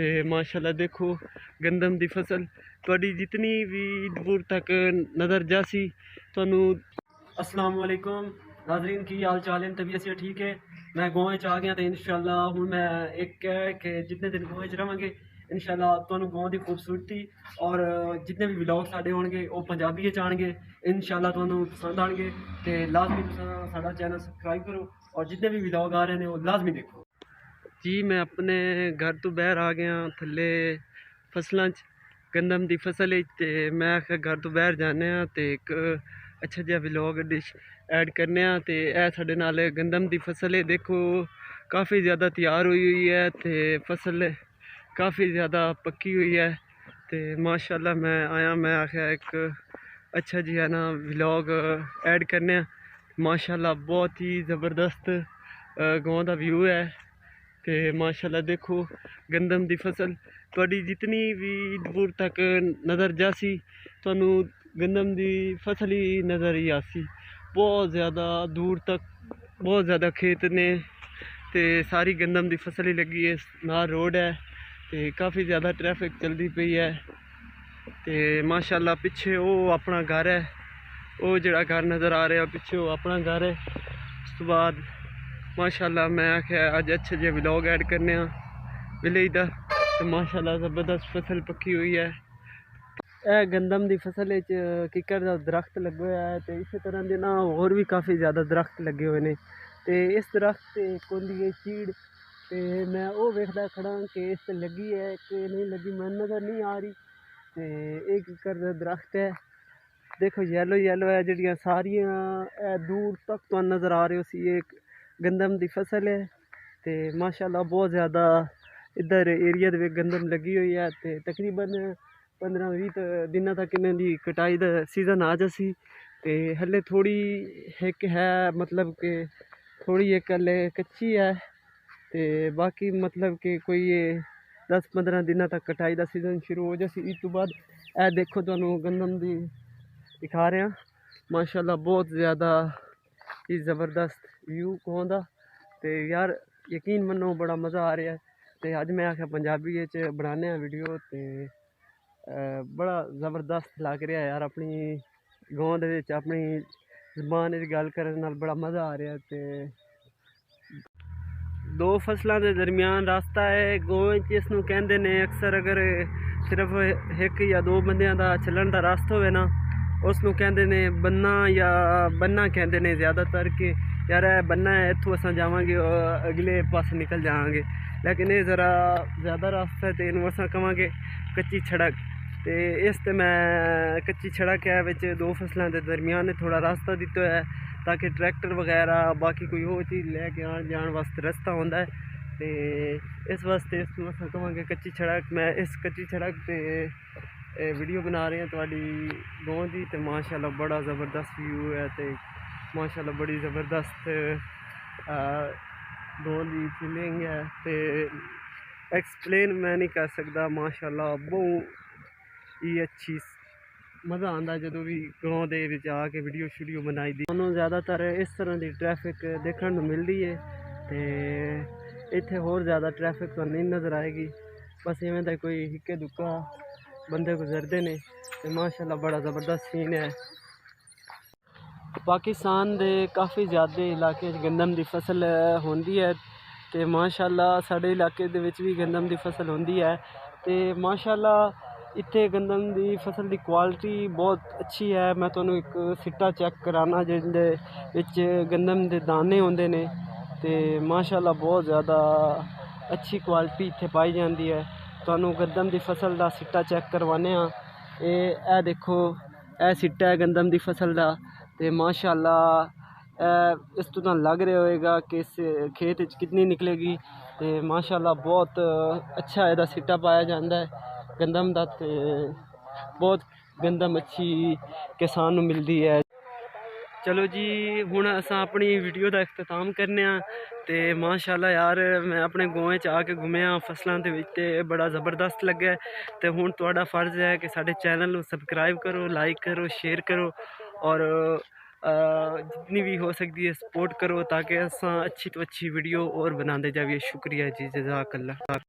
ਤੇ माशाल्लाह देखो गंदम दी फसल ਤੁਹਾਡੀ जितनी भी दूर तक नज़र जासी ਤੁਹਾਨੂੰ। अस्सलाम वालेकुम नाज़रीन, की हाल चाल है? तबीयत से ठीक है? मैं गाँव च आ गया तो इंशाल्लाह हूँ मैं एक है कि जितने दिन गाँव च रहांगे इंशाल्लाह ਤੁਹਾਨੂੰ गाँव की खूबसूरती और जितने भी व्लॉग साढ़े होंगे वो पंजाबी च आएंगे इंशाल्लाह ਤੁਹਾਨੂੰ पसंद आएंगे। तो लाजमी साडा चैनल सबसक्राइब करो और जितने भी व्लॉग आ रहे हैं वो लाजमी देखो जी। मैं अपने घर तो बाहर आ गया थले फसलों गंदम की फसल ते मैं आखिया घर तो बाहर जाने तो एक अच्छा जिहा व्लॉग डिश ऐड करने तो यह साढ़े नाल गंदम की फसल है। देखो काफ़ी ज़्यादा तैयार हुई है तो फसल काफ़ी ज़्यादा पक्की हुई है। तो माशाल्लाह मैं आया, मैं आखिया एक अच्छा जिहा ना व्लॉग ऐड करने। माशाल्लाह बहुत ही ज़बरदस्त गाँव का व्यू है। तो माशाल्लाह देखो गंदम की फसल ਤੁਹਾਡੀ जितनी भी दूर तक नज़र जासी ਤੁਹਾਨੂੰ गंदम की फसल ही नज़र ही आसी। बहुत ज़्यादा दूर तक बहुत ज़्यादा खेत ने तो सारी गंदम की फसल ही लगी है। ना रोड है तो काफ़ी ज़्यादा ट्रैफिक चलती पई है। तो माशाल्लाह पिछे वो अपना घर है, वो जड़ा घर नज़र आ रहा पिछे वो अपना घर है। उस तो बाद माशाल्लाह मैं आखिया अज अच्छे जे व्लॉग ऐड करने विलेज का। तो माशाल्लाह ज़बरदस्त फसल पक्की हुई है। यह गंदम की फसल किकर का दरख्त लगे हुआ है तो इस तरह के ना होर भी काफ़ी ज़्यादा दरख्त लगे हुए हैं। तो इस दरख्त से कोंदी है चीड़ तो मैं वो वेखदा खड़ा कि इस लगी है कि नहीं लगी, मैं नज़र नहीं आ रही। तो एक किकर का दरख्त है, देखो येलो येलो है जड़ियाँ सारियाँ दूर तक तो नज़र आ रहे हो सी एक गंदम की फसल है। तो माशाल्लाह बहुत ज़्यादा इधर एरिया दे गंदम लगी हुई है। तो तकरीबन 15-20 दिनों तक इन्हों की कटाई का सीज़न आ जासी। तो हले थोड़ी एक है मतलब कि थोड़ी एक हले कच्ची है तो बाकी मतलब कि कोई 10-15 दिनों तक कटाई का सीज़न शुरू हो जासी। इस तो बाद ए देखो तुहानू गंदम की दिखा रहे हैं। माशाल्लाह बहुत ज़्यादा ही ज़बरदस्त व्यू गाँव का। तो यार यकीन मनो बड़ा मज़ा आ रहा है। तो अज मैं आखिया पंजाबी बनाने वीडियो तो बड़ा ज़बरदस्त लग रहा है यार। अपनी गाँव के अपनी जबान गल करने नाल बड़ा मज़ा आ रहा है। तो दो फसलों के दरमियान रास्ता है गाँव इसनूं कहंदे ने अक्सर अगर सिर्फ एक या दो बंदियां का चलन का रास्ता होवे ना उसनूं कहंदे ने बन्ना या बन्ना कहंदे ने ज़्यादातर कि यार बन्ना है इत्थों असां जावांगे अगले पासे निकल जावांगे। लेकिन ये ज़रा ज़्यादा रास्ता है तो इनू असां कहांगे कच्ची सड़क। तो इस ते मैं कच्ची सड़क है विच दो फसलों के दरमियान थोड़ा रास्ता दिता है ताकि ट्रैक्टर वगैरह बाकी कोई हो चीज़ लैके आन जान वास्ते रास्ता होंदा है। तो इस वास्ते इसनूं असां कहांगे कच्ची सड़क। मैं इस कच्ची सड़क पे वीडियो बना रहे हैं थोड़ी गाँव की। तो माशाल्लाह बड़ा ज़बरदस्त व्यू है। तो माशाल्लाह बड़ी ज़बरदस्त गाँव की फीलिंग है। तो एक्सप्लेन मैं नहीं कर सकता। माशाल्लाह बहुत ही अच्छी मज़ा आता जो भी गाँव के आके वीडियो शीडियो बनाई दी। उन्होंने ज़्यादातर इस तरह की ट्रैफिक देखने को मिलती है। तो इतने होर ज़्यादा ट्रैफिक तो नहीं नज़र आएगी, बस इवें तो कोई हिक्के दुक्का बंदे गुजरते हैं। तो माशाल्लाह बड़ा ज़बरदस्त सीन है। पाकिस्तान के काफ़ी ज़्यादा इलाके गंदम की फसल होंदी है। तो माशाल्लाह साढ़े इलाके दे विच भी गंदम की फसल होंदी है। तो माशाल्लाह इत्थे गंदम की फसल की क्वालिटी बहुत अच्छी है। मैं तुहानू एक सिट्टा चेक कराना जिहदे विच गंदम के दाने होंदे ने। तो माशाल्लाह बहुत ज़्यादा अच्छी क्वालिटी इत्थे पाई जाती है। तुहानू गंदम की फसल का सिट्टा चेक करवाने। ए देखो ए सिट्टा है गंदम की फसल का। तो माशाल्लाह इस तो लग रहा होएगा कि इस खेत कितनी निकलेगी। तो माशाल्लाह बहुत अच्छा ਇਹਦਾ सिट्टा पाया जाता है गंदम का। तो बहुत गंदम अच्छी किसान को मिलती है। चलो जी हुण असां अपनी वीडियो का इख्तिताम करने। तो माशाल्लाह यार मैं अपने गाँव च आके घूमिया फसलों के विच ते बड़ा ज़बरदस्त लग्या। तो हुण तुहाडा फर्ज है कि साडे चैनल को सबसक्राइब करो, लाइक करो, शेयर करो और जितनी भी हो सकती है सपोर्ट करो ताकि असां अच्छी तो अच्छी वीडियो और बनाते जाइए। शुक्रिया जी, जज़ाकल्लाह।